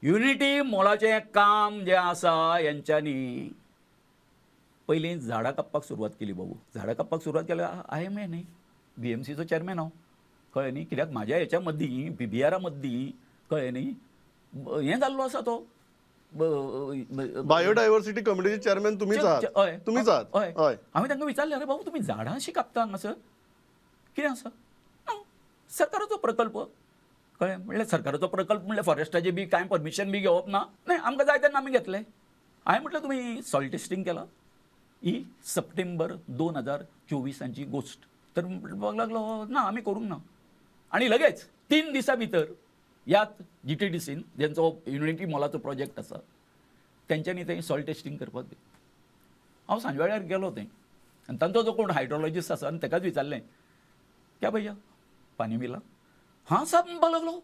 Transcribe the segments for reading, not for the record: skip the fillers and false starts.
Unity मॉलाचें काम जें आसा यांच्यांनी पयलीं झाडां कापपाक सुरवात केली बाबू. झाडां कापपाक सुरवात केल्यार IMA न्ही, BMCचो चेअरमॅन हांव, कळ्ळें न्ही. कित्याक म्हाज्या हेच्या मदीं PBR मदीं कळ्ळें न्ही हें जाल्लो आसा तो बायोडायव्हर्सिटी कमिटीचे चेअरमॅन तुम्हीच आहात. हय तुम्हीच आहात. हय. हय. हांवें तांकां विचारलें, अरे बाबू तुमी झाडां अशीं कापता हांगासर, कितें आसा? सरकाराचो प्रकल्प. कळ्ळें. म्हणल्यार सरकाराचो प्रकल्प म्हणल्यार फॉरेस्टाचें बी कांय परमिशन बी घेवप ना. न्हय, आमकां जाय तेन्ना आमी घेतले. हांवें म्हटलें तुमी सॉयल टेस्टिंग केलां? ही सप्टेंबर 2024 गोश्ट. तर म्हणपाक लागलो ना आमी करूंक ना. आनी लगेच 3 दिसां भितर ह्याच GTDCन जेंचो युनिटी मॉलाचो प्रोजेक्ट आसा तेंच्यांनी थंय सॉयल टेस्टिंग करपाक दिलें. हांव सांजवेळार गेलो थंय आनी तांचो जो कोण हायड्रोलॉजिस्ट आसा आनी ताकाच विचारलें, क्या भैया पानी मिला? हाँ साहब म्हणपाक लागलो,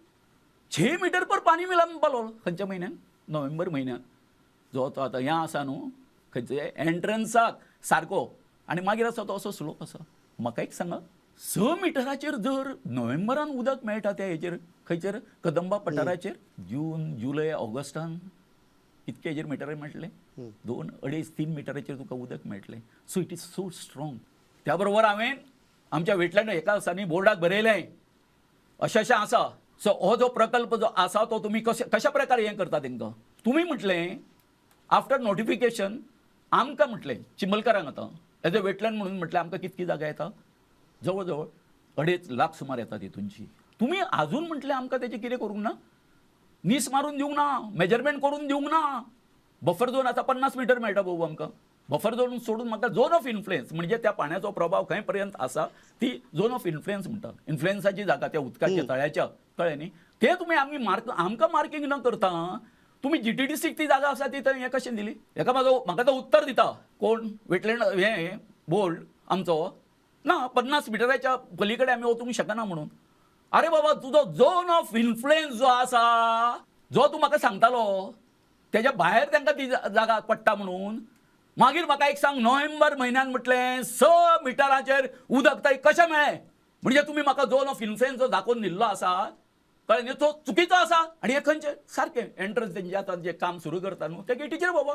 6 मीटर पर पानी मिला म्हणपाक लागलो. खंयच्या म्हयन्यान? नोव्हेंबर म्हयन्यान. जो तो आतां हें आसा न्हू खंयचे एंट्रन्साक सारको आनी मागीर आसा तो असो स्लोप आसा. म्हाका एक सांगा, 6 मिटराचेर जर नोव्हेंबरान उदक मेळटा त्या हेचेर खंयचेर कदंबा पठाराचेर जून जुलय ऑगस्टान इतके हेचेर मिटराचेर मेळटलें 2, 2.5, 3 मिटराचेर तुका उदक मेळटलें. So it is so strong. त्या बरोबर हांवें आमच्या वेटलँड एका दिसांनी बोर्डाक बरयलें अशें अशें आसा. सो हो जो प्रकल्प जो आसा तो तुमी कशा प्रकारे हें करता तांकां. तुमी म्हटलें आफ्टर नोटिफिकेशन आमकां म्हटलें चिंबलकारांक आतां एज अ वेटलँड म्हणून म्हटलें आमकां कितकी जागा येता, जवळ जवळ 2.5 लाख सुमार येता तितूंची. तुमी आजून म्हटलें आमकां तेचें कितें करूंक ना, नीस मारून दिवंक ना, मेजरमेंट करून दिवंक ना. बफर झोन आतां 50 मीटर मेळटा बाबू आमकां. बफर झोन सोडून म्हाका झोन ऑफ इन्फ्लुएन्स म्हणजे त्या पाण्याचो प्रभाव खंय पर्यंत आसा ती झोन ऑफ इन्फ्लुएन्स म्हणटा. इन्फ्लुएन्साची जागा त्या उदकाच्या तळ्याच्या, कळ्ळें न्ही. ते तुमी आमकां मार्किंग न करता तुमी GTDCक ती जागा आसा ती थंय हें कशें दिली. म्हाका तो उत्तर दिता कोण वेटलँड हें बोर्ड आमचो, ना 50 मिटराच्या पलीकडे आमी वचूंक शकना म्हणून. अरे बाबा तुजो झोन ऑफ इन्फ्लुएन्स जो आसा जो तूं म्हाका सांगतालो तेच्या भायर तांकां ती जागा पडटा म्हणून. मागीर म्हाका एक सांग, नोव्हेंबर म्हयन्यान म्हटलें 6 मिटराचेर उदक थंय कशें मेळ्ळें? म्हणजे तुमी म्हाका झोन ऑफ इन्फ्लुएन्स जो दाखोवन दिल्लो आसा कळ्ळें न्ही तो चुकीचो आसा. आनी हे खंयचे सारकें एंट्रन्स तेंचे आतां जें काम सुरू करता न्हू त्या गेटीचेर बाबा